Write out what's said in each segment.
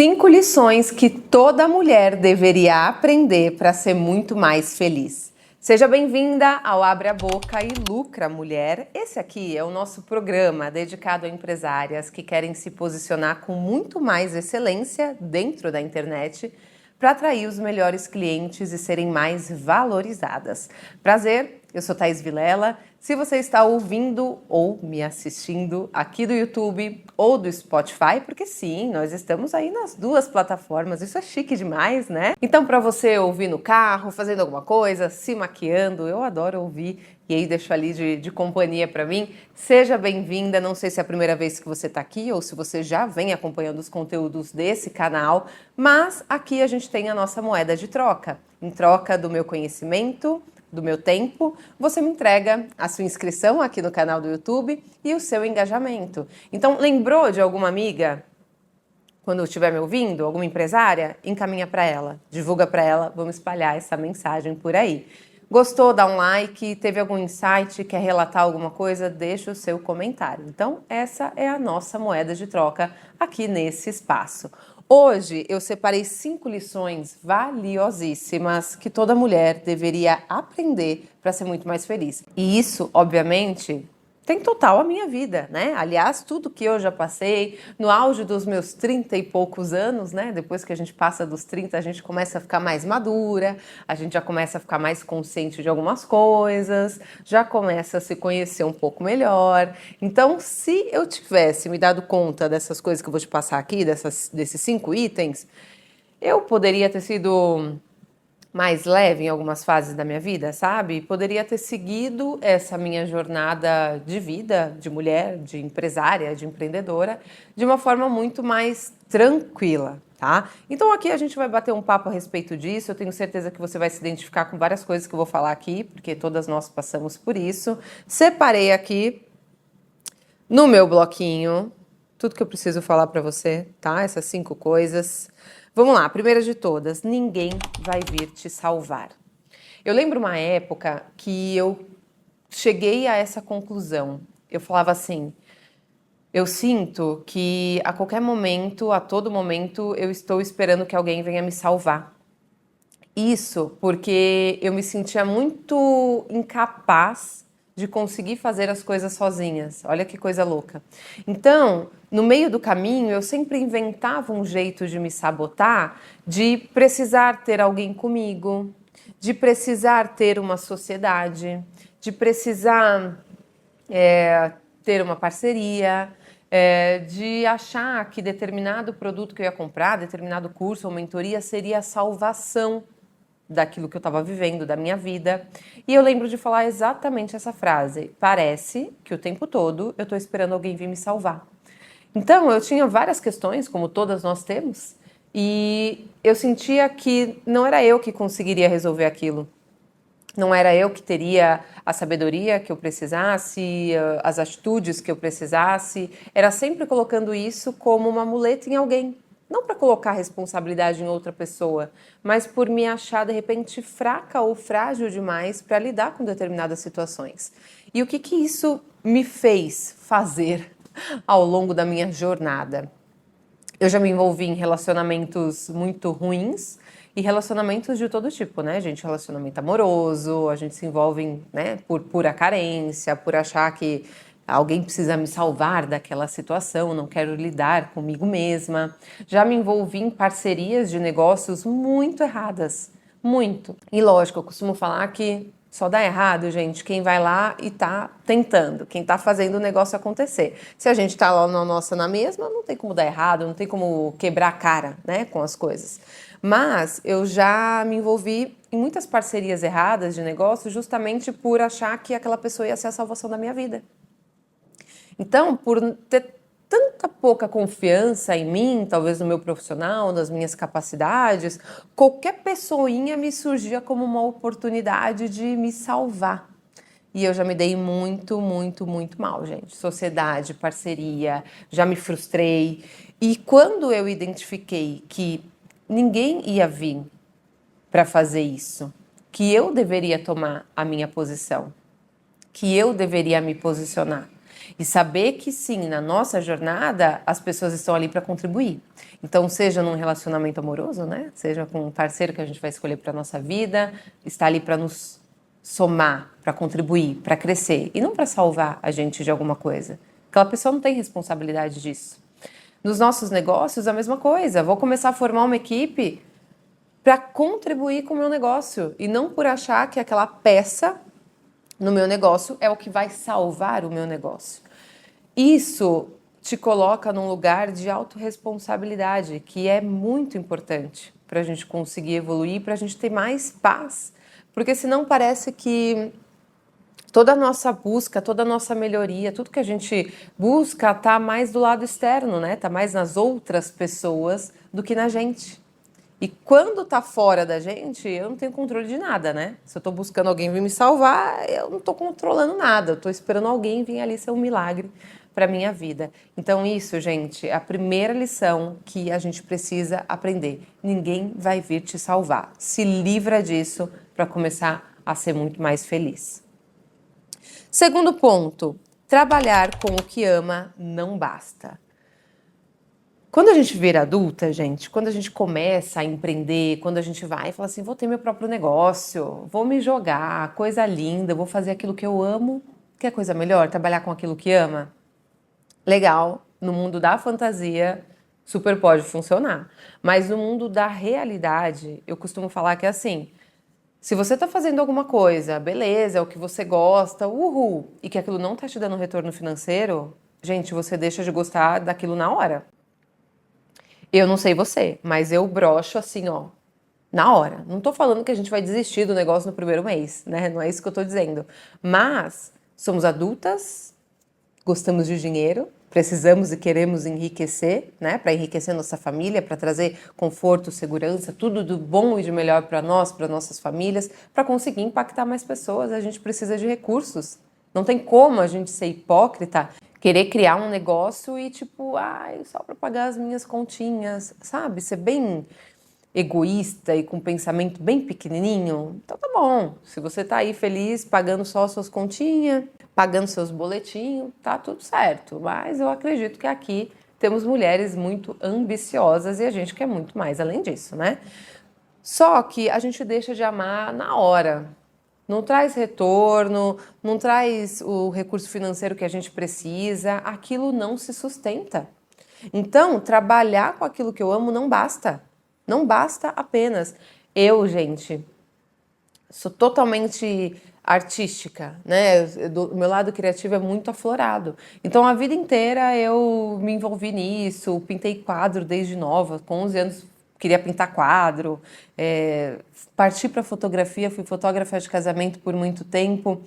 5 lições que toda mulher deveria aprender para ser muito mais feliz. Seja bem-vinda ao Abre a Boca e Lucra Mulher. Esse aqui é o nosso programa dedicado a empresárias que querem se posicionar com muito mais excelência dentro da internet para atrair os melhores clientes e serem mais valorizadas. Prazer, eu sou Thaís Vilela. Se você está ouvindo ou me assistindo aqui do YouTube ou do Spotify, porque sim, nós estamos aí nas duas plataformas, isso é chique demais, né? Então, para você ouvir no carro, fazendo alguma coisa, se maquiando, eu adoro ouvir e aí deixo ali de companhia para mim. Seja bem-vinda, não sei se é a primeira vez que você está aqui ou se você já vem acompanhando os conteúdos desse canal, mas aqui a gente tem a nossa moeda de troca. Em troca do meu conhecimento, do meu tempo, você me entrega a sua inscrição aqui no canal do YouTube e o seu engajamento. Então, lembrou de alguma amiga, quando estiver me ouvindo, alguma empresária? Encaminha para ela, divulga para ela, vamos espalhar essa mensagem por aí. Gostou? Dá um like, teve algum insight, quer relatar alguma coisa? Deixa o seu comentário. Então, essa é a nossa moeda de troca aqui nesse espaço. Hoje eu separei 5 lições valiosíssimas que toda mulher deveria aprender para ser muito mais feliz. E isso, obviamente, tem total a minha vida, né? Aliás, tudo que eu já passei no auge dos meus 30 e poucos anos, né? Depois que a gente passa dos 30, a gente começa a ficar mais madura, a gente já começa a ficar mais consciente de algumas coisas, já começa a se conhecer um pouco melhor. Então, se eu tivesse me dado conta dessas coisas que eu vou te passar aqui, desses 5 itens, eu poderia ter sido mais leve em algumas fases da minha vida, sabe? Poderia ter seguido essa minha jornada de vida, de mulher, de empresária, de empreendedora, de uma forma muito mais tranquila, tá? Então aqui a gente vai bater um papo a respeito disso. Eu tenho certeza que você vai se identificar com várias coisas que eu vou falar aqui, porque todas nós passamos por isso. Separei aqui no meu bloquinho tudo que eu preciso falar para você, tá? Essas 5 coisas. Vamos lá, a primeira de todas, ninguém vai vir te salvar. Eu lembro uma época que eu cheguei a essa conclusão. Eu falava assim, eu sinto que a qualquer momento, a todo momento, eu estou esperando que alguém venha me salvar. Isso porque eu me sentia muito incapaz de conseguir fazer as coisas sozinhas. Olha que coisa louca. Então, no meio do caminho, eu sempre inventava um jeito de me sabotar, de precisar ter alguém comigo, de precisar ter uma sociedade, de precisar ter uma parceria, de achar que determinado produto que eu ia comprar, determinado curso ou mentoria seria a salvação daquilo que eu estava vivendo, da minha vida. E eu lembro de falar exatamente essa frase. Parece que o tempo todo eu estou esperando alguém vir me salvar. Então, eu tinha várias questões, como todas nós temos, e eu sentia que não era eu que conseguiria resolver aquilo. Não era eu que teria a sabedoria que eu precisasse, as atitudes que eu precisasse. Era sempre colocando isso como uma muleta em alguém. Não para colocar a responsabilidade em outra pessoa, mas por me achar, de repente, fraca ou frágil demais para lidar com determinadas situações. E o que isso me fez fazer ao longo da minha jornada? Eu já me envolvi em relacionamentos muito ruins e relacionamentos de todo tipo, né, gente? Relacionamento amoroso, a gente se envolve, né, por pura carência, por achar que alguém precisa me salvar daquela situação, não quero lidar comigo mesma. Já me envolvi em parcerias de negócios muito erradas, muito. E lógico, eu costumo falar que só dá errado, gente, quem vai lá e tá tentando, quem tá fazendo o negócio acontecer. Se a gente tá lá na mesma, não tem como dar errado, não tem como quebrar a cara, né, com as coisas. Mas eu já me envolvi em muitas parcerias erradas de negócio justamente por achar que aquela pessoa ia ser a salvação da minha vida. Então, por ter tanta pouca confiança em mim, talvez no meu profissional, nas minhas capacidades, qualquer pessoinha me surgia como uma oportunidade de me salvar. E eu já me dei muito, muito, muito mal, gente. Sociedade, parceria, já me frustrei. E quando eu identifiquei que ninguém ia vir para fazer isso, que eu deveria tomar a minha posição, que eu deveria me posicionar, E saber que sim, na nossa jornada, as pessoas estão ali para contribuir. Então, seja num relacionamento amoroso, né? Seja com um parceiro que a gente vai escolher para nossa vida, está ali para nos somar, para contribuir, para crescer e não para salvar a gente de alguma coisa. Aquela pessoa não tem responsabilidade disso. Nos nossos negócios, a mesma coisa. Vou começar a formar uma equipe para contribuir com o meu negócio e não por achar que aquela peça no meu negócio é o que vai salvar o meu negócio. Isso te coloca num lugar de autorresponsabilidade, que é muito importante para a gente conseguir evoluir, para a gente ter mais paz. Porque senão parece que toda a nossa busca, toda a nossa melhoria, tudo que a gente busca está mais do lado externo, né? Está mais nas outras pessoas do que na gente. E quando tá fora da gente, eu não tenho controle de nada, né? Se eu tô buscando alguém vir me salvar, eu não tô controlando nada. Eu tô esperando alguém vir ali ser um milagre para minha vida. Então isso, gente, é a primeira lição que a gente precisa aprender. Ninguém vai vir te salvar. Se livra disso para começar a ser muito mais feliz. Segundo ponto, trabalhar com o que ama não basta. Quando a gente vira adulta, gente, quando a gente começa a empreender, quando a gente vai e fala assim, vou ter meu próprio negócio, vou me jogar, coisa linda, vou fazer aquilo que eu amo, que é coisa melhor, trabalhar com aquilo que ama? Legal, no mundo da fantasia, super pode funcionar. Mas no mundo da realidade, eu costumo falar que é assim, se você tá fazendo alguma coisa, beleza, é o que você gosta, uhul, e que aquilo não tá te dando retorno financeiro, gente, você deixa de gostar daquilo na hora. Eu não sei você, mas eu broxo assim, ó, na hora. Não tô falando que a gente vai desistir do negócio no primeiro mês, né? Não é isso que eu tô dizendo. Mas somos adultas, gostamos de dinheiro, precisamos e queremos enriquecer, né? Para enriquecer nossa família, para trazer conforto, segurança, tudo do bom e de melhor para nós, para nossas famílias, para conseguir impactar mais pessoas. A gente precisa de recursos. Não tem como a gente ser hipócrita, querer criar um negócio e tipo, ai, só para pagar as minhas continhas, sabe? Ser bem egoísta e com um pensamento bem pequenininho. Então tá bom. Se você tá aí feliz pagando só suas continhas, pagando seus boletinhos, tá tudo certo. Mas eu acredito que aqui temos mulheres muito ambiciosas e a gente quer muito mais além disso, né? Só que a gente deixa de amar na hora. Não traz retorno, não traz o recurso financeiro que a gente precisa, aquilo não se sustenta. Então, trabalhar com aquilo que eu amo não basta. Não basta apenas. Eu, gente, sou totalmente artística, né? O meu lado criativo é muito aflorado. Então, a vida inteira eu me envolvi nisso, pintei quadro desde nova, com 11 anos queria pintar quadro, parti para fotografia, fui fotógrafa de casamento por muito tempo.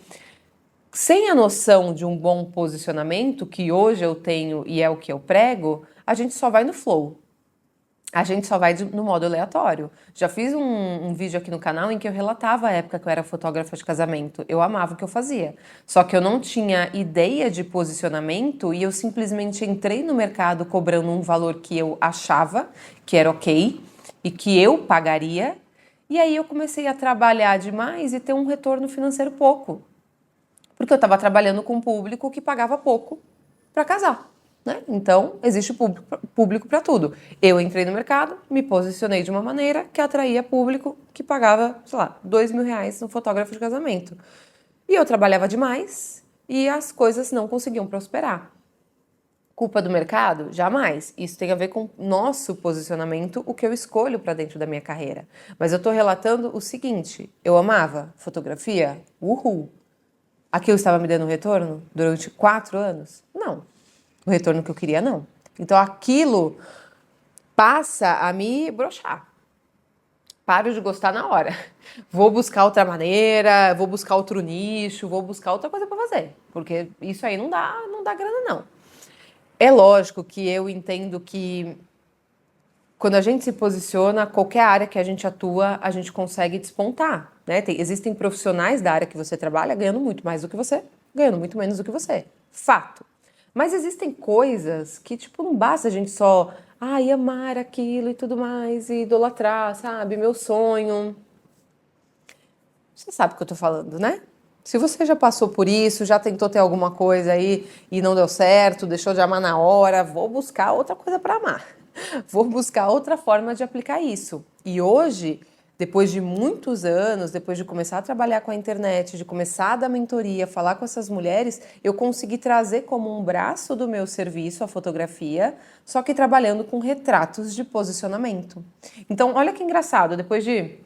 Sem a noção de um bom posicionamento, que hoje eu tenho e é o que eu prego, a gente só vai no flow. A gente só vai no modo aleatório. Já fiz um vídeo aqui no canal em que eu relatava a época que eu era fotógrafa de casamento. Eu amava o que eu fazia. Só que eu não tinha ideia de posicionamento e eu simplesmente entrei no mercado cobrando um valor que eu achava que era ok e que eu pagaria. E aí eu comecei a trabalhar demais e ter um retorno financeiro pouco. Porque eu estava trabalhando com um público que pagava pouco para casar. Né? Então, existe público para tudo. Eu entrei no mercado, me posicionei de uma maneira que atraía público que pagava, sei lá, R$ 2.000 no fotógrafo de casamento. E eu trabalhava demais e as coisas não conseguiam prosperar. Culpa do mercado? Jamais. Isso tem a ver com nosso posicionamento, o que eu escolho para dentro da minha carreira. Mas eu estou relatando o seguinte, eu amava fotografia? Uhul! Aquilo estava me dando retorno durante 4 anos? Não. O retorno que eu queria, não. Então, aquilo passa a me broxar. Paro de gostar na hora. Vou buscar outra maneira, vou buscar outro nicho, vou buscar outra coisa para fazer. Porque isso aí não dá grana, não. É lógico que eu entendo que quando a gente se posiciona, qualquer área que a gente atua, a gente consegue despontar, né? Existem profissionais da área que você trabalha ganhando muito mais do que você, ganhando muito menos do que você. Fato. Mas existem coisas que, tipo, não basta a gente só, amar aquilo e tudo mais, e idolatrar, sabe? Meu sonho. Você sabe o que eu tô falando, né? Se você já passou por isso, já tentou ter alguma coisa aí e não deu certo, deixou de amar na hora, vou buscar outra coisa para amar. Vou buscar outra forma de aplicar isso. E hoje, depois de muitos anos, depois de começar a trabalhar com a internet, de começar a dar mentoria, falar com essas mulheres, eu consegui trazer como um braço do meu serviço a fotografia, só que trabalhando com retratos de posicionamento. Então, olha que engraçado, depois de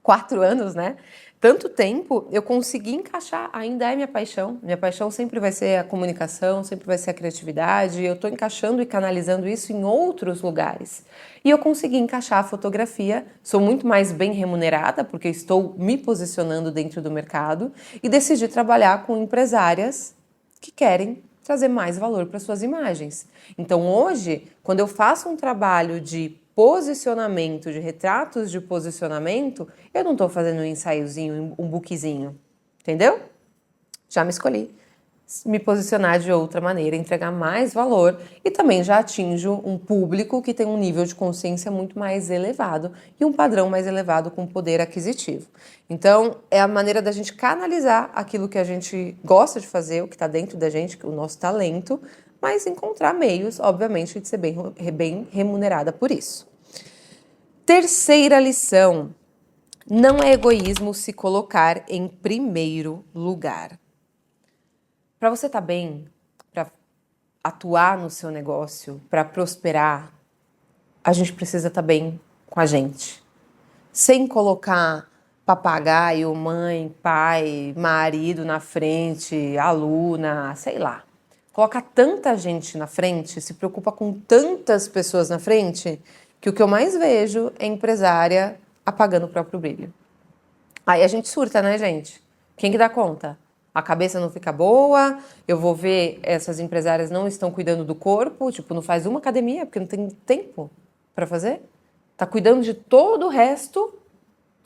4 anos, né? Tanto tempo, eu consegui encaixar, ainda é minha paixão. Minha paixão sempre vai ser a comunicação, sempre vai ser a criatividade. Eu estou encaixando e canalizando isso em outros lugares. E eu consegui encaixar a fotografia, sou muito mais bem remunerada, porque estou me posicionando dentro do mercado, e decidi trabalhar com empresárias que querem trazer mais valor para suas imagens. Então hoje, quando eu faço um trabalho de posicionamento, de retratos de posicionamento, eu não estou fazendo um ensaiozinho, um bookzinho, entendeu? Já me escolhi me posicionar de outra maneira, entregar mais valor e também já atinjo um público que tem um nível de consciência muito mais elevado e um padrão mais elevado com poder aquisitivo. Então, é a maneira da gente canalizar aquilo que a gente gosta de fazer, o que está dentro da gente, o nosso talento, mas encontrar meios, obviamente, de ser bem remunerada por isso. Terceira lição: não é egoísmo se colocar em primeiro lugar. Para você estar bem, para atuar no seu negócio, para prosperar, a gente precisa estar bem com a gente. Sem colocar papagaio, mãe, pai, marido na frente, aluna, sei lá. Coloca tanta gente na frente, se preocupa com tantas pessoas na frente, que o que eu mais vejo é empresária apagando o próprio brilho. Aí a gente surta, né, gente? Quem que dá conta? A cabeça não fica boa, eu vou ver essas empresárias não estão cuidando do corpo, tipo, não faz uma academia porque não tem tempo para fazer. Tá cuidando de todo o resto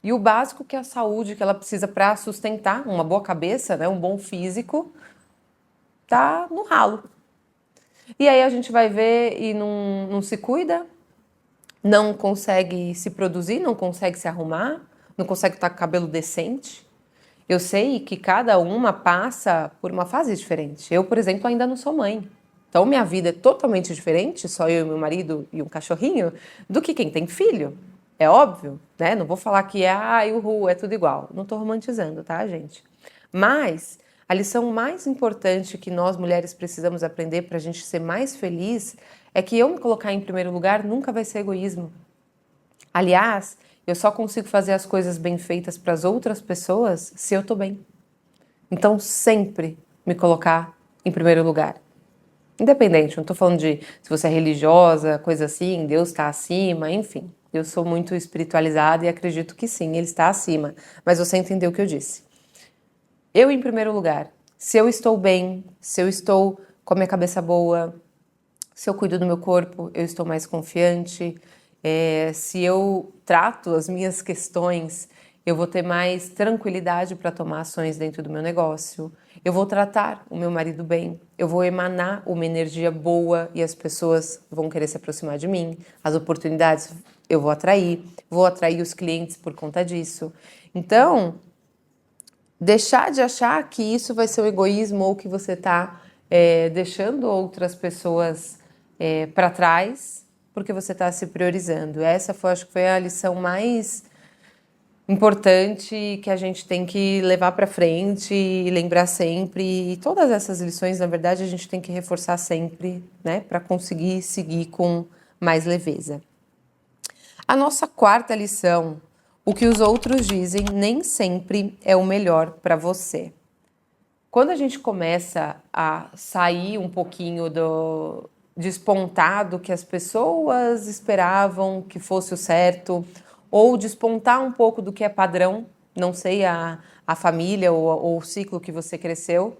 e o básico que é a saúde que ela precisa para sustentar uma boa cabeça, né, um bom físico, tá no ralo. E aí a gente vai ver e não se cuida, não consegue se produzir, não consegue se arrumar, não consegue estar com cabelo decente. Eu sei que cada uma passa por uma fase diferente. Eu, por exemplo, ainda não sou mãe. Então, minha vida é totalmente diferente, só eu e meu marido e um cachorrinho, do que quem tem filho. É óbvio, né? Não vou falar que é tudo igual. Não estou romantizando, tá, gente? Mas a lição mais importante que nós mulheres precisamos aprender para a gente ser mais feliz é que eu me colocar em primeiro lugar nunca vai ser egoísmo. Aliás, eu só consigo fazer as coisas bem feitas para as outras pessoas se eu estou bem. Então, sempre me colocar em primeiro lugar. Independente, não estou falando de se você é religiosa, coisa assim, Deus está acima, enfim. Eu sou muito espiritualizada e acredito que sim, Ele está acima. Mas você entendeu o que eu disse. Eu em primeiro lugar. Se eu estou bem, se eu estou com a minha cabeça boa, se eu cuido do meu corpo, eu estou mais confiante. Se eu trato as minhas questões, eu vou ter mais tranquilidade para tomar ações dentro do meu negócio. Eu vou tratar o meu marido bem, eu vou emanar uma energia boa e as pessoas vão querer se aproximar de mim. As oportunidades eu vou atrair os clientes por conta disso. Então, deixar de achar que isso vai ser um egoísmo ou que você está deixando outras pessoas para trás porque você está se priorizando. Essa acho que foi a lição mais importante que a gente tem que levar para frente e lembrar sempre. E todas essas lições, na verdade, a gente tem que reforçar sempre, né, para conseguir seguir com mais leveza. A nossa quarta lição: o que os outros dizem nem sempre é o melhor para você. Quando a gente começa a sair um pouquinho despontar do que as pessoas esperavam que fosse o certo, ou despontar um pouco do que é padrão, não sei a família ou o ciclo que você cresceu,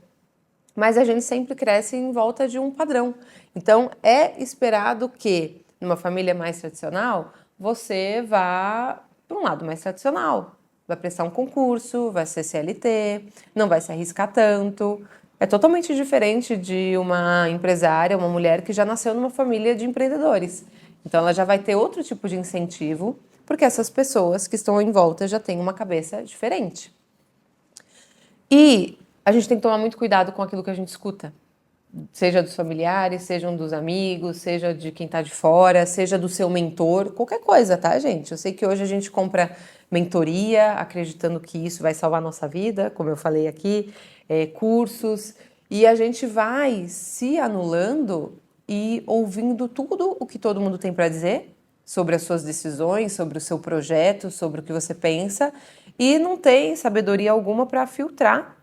mas a gente sempre cresce em volta de um padrão. Então, é esperado que, numa família mais tradicional, você vá para um lado mais tradicional. Vai prestar um concurso, vai ser CLT, não vai se arriscar tanto. É totalmente diferente de uma empresária, uma mulher que já nasceu numa família de empreendedores. Então, ela já vai ter outro tipo de incentivo, porque essas pessoas que estão em volta já têm uma cabeça diferente. E a gente tem que tomar muito cuidado com aquilo que a gente escuta. Seja dos familiares, sejam dos amigos, seja de quem tá de fora, seja do seu mentor, qualquer coisa, tá, gente? Eu sei que hoje a gente compra mentoria, acreditando que isso vai salvar a nossa vida, como eu falei aqui, cursos, e a gente vai se anulando e ouvindo tudo o que todo mundo tem para dizer sobre as suas decisões, sobre o seu projeto, sobre o que você pensa, e não tem sabedoria alguma para filtrar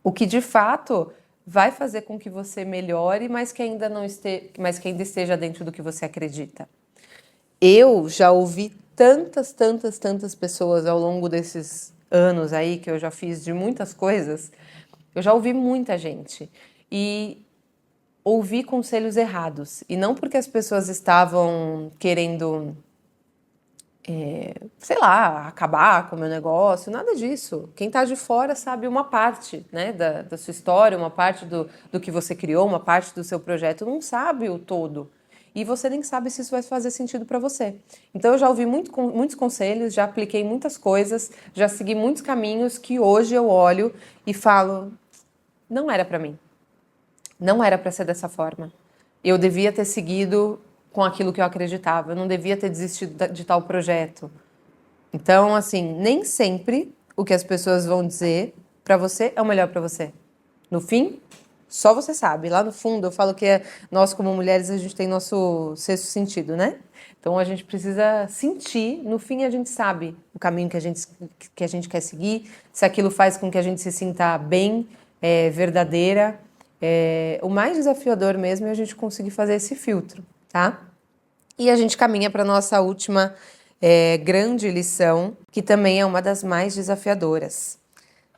o que de fato vai fazer com que você melhore, mas que ainda não mas que ainda esteja dentro do que você acredita. Eu já ouvi tantas pessoas ao longo desses anos aí que eu já fiz de muitas coisas. Eu já ouvi muita gente e ouvi conselhos errados. E não porque as pessoas estavam querendo, sei lá, acabar com o meu negócio, nada disso. Quem está de fora sabe uma parte, né, da sua história, uma parte do que você criou, uma parte do seu projeto, não sabe o todo. E você nem sabe se isso vai fazer sentido para você. Então eu já ouvi muitos conselhos, já apliquei muitas coisas, já segui muitos caminhos que hoje eu olho e falo, não era para mim. Não era para ser dessa forma. Eu devia ter seguido com aquilo que eu acreditava. Eu não devia ter desistido de tal projeto. Então, assim, nem sempre o que as pessoas vão dizer para você é o melhor para você. No fim, só você sabe. Lá no fundo, eu falo que nós, como mulheres, a gente tem nosso sexto sentido, né? Então, a gente precisa sentir. No fim, a gente sabe o caminho que a gente quer seguir, se aquilo faz com que a gente se sinta bem, verdadeira. O mais desafiador mesmo é a gente conseguir fazer esse filtro, tá? E a gente caminha para a nossa última grande lição, que também é uma das mais desafiadoras.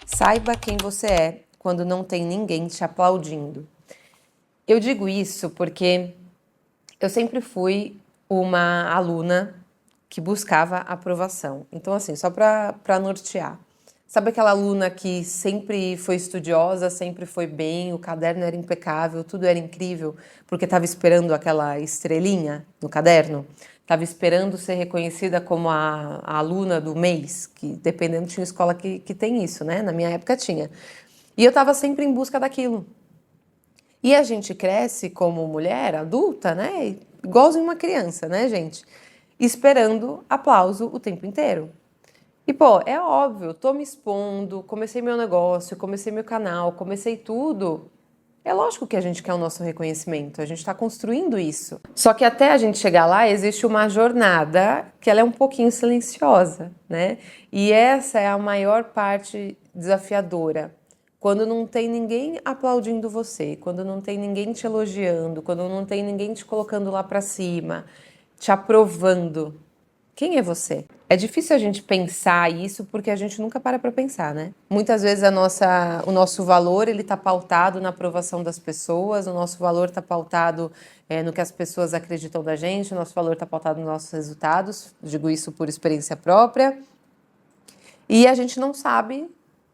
Saiba quem você é quando não tem ninguém te aplaudindo. Eu digo isso porque eu sempre fui uma aluna que buscava aprovação. Então, assim, só para nortear. Sabe aquela aluna que sempre foi estudiosa, sempre foi bem, o caderno era impecável, tudo era incrível, porque estava esperando aquela estrelinha no caderno? Estava esperando ser reconhecida como a aluna do mês, que dependendo tinha escola que tem isso, né? Na minha época tinha. E eu estava sempre em busca daquilo. E a gente cresce como mulher adulta, né? Igualzinho uma criança, né, gente? Esperando aplauso o tempo inteiro. E, pô, é óbvio, tô me expondo, comecei meu negócio, comecei meu canal, comecei tudo. É lógico que a gente quer o nosso reconhecimento, a gente está construindo isso. Só que até a gente chegar lá, existe uma jornada que ela é um pouquinho silenciosa, né? E essa é a maior parte desafiadora. Quando não tem ninguém aplaudindo você, quando não tem ninguém te elogiando, quando não tem ninguém te colocando lá para cima, te aprovando. Quem é você? É difícil a gente pensar isso porque a gente nunca para pensar, né? Muitas vezes o nosso valor ele está pautado na aprovação das pessoas, o nosso valor está pautado no que as pessoas acreditam da gente, o nosso valor está pautado nos nossos resultados, digo isso por experiência própria, e a gente não sabe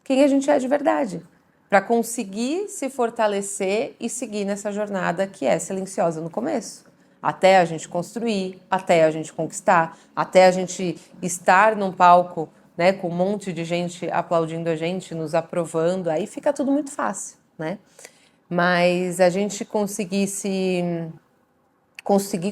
quem a gente é de verdade, para conseguir se fortalecer e seguir nessa jornada que é silenciosa no começo. Até a gente construir, até a gente conquistar, até a gente estar num palco, né, com um monte de gente aplaudindo a gente, nos aprovando, aí fica tudo muito fácil, né? Mas a gente conseguir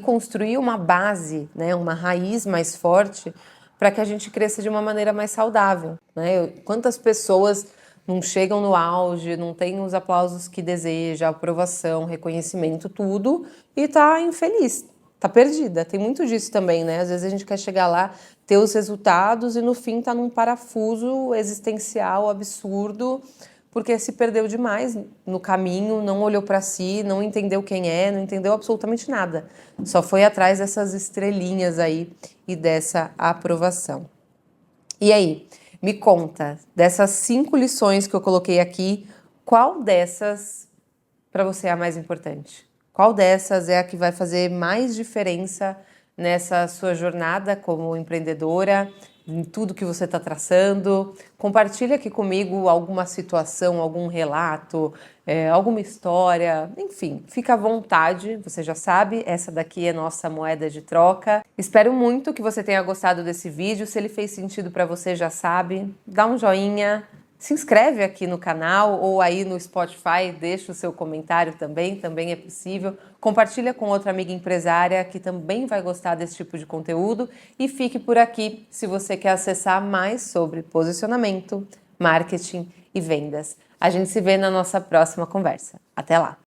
construir uma base, né, uma raiz mais forte para que a gente cresça de uma maneira mais saudável, né? Quantas pessoas não chegam no auge, não têm os aplausos que deseja, aprovação, reconhecimento, tudo, e tá infeliz, tá perdida. Tem muito disso também, né? Às vezes a gente quer chegar lá, ter os resultados e no fim tá num parafuso existencial absurdo, porque se perdeu demais no caminho, não olhou para si, não entendeu quem é, não entendeu absolutamente nada. Só foi atrás dessas estrelinhas aí e dessa aprovação. E aí? Me conta, dessas 5 lições que eu coloquei aqui, qual dessas para você é a mais importante? Qual dessas é a que vai fazer mais diferença nessa sua jornada como empreendedora, em tudo que você está traçando? Compartilha aqui comigo alguma situação, algum relato, alguma história, enfim, fica à vontade, você já sabe, essa daqui é nossa moeda de troca. Espero muito que você tenha gostado desse vídeo, se ele fez sentido para você, já sabe, dá um joinha, Se inscreve aqui no canal ou aí no Spotify, deixa o seu comentário também é possível. Compartilha com outra amiga empresária que também vai gostar desse tipo de conteúdo e fique por aqui se você quer acessar mais sobre posicionamento, marketing e vendas. A gente se vê na nossa próxima conversa. Até lá!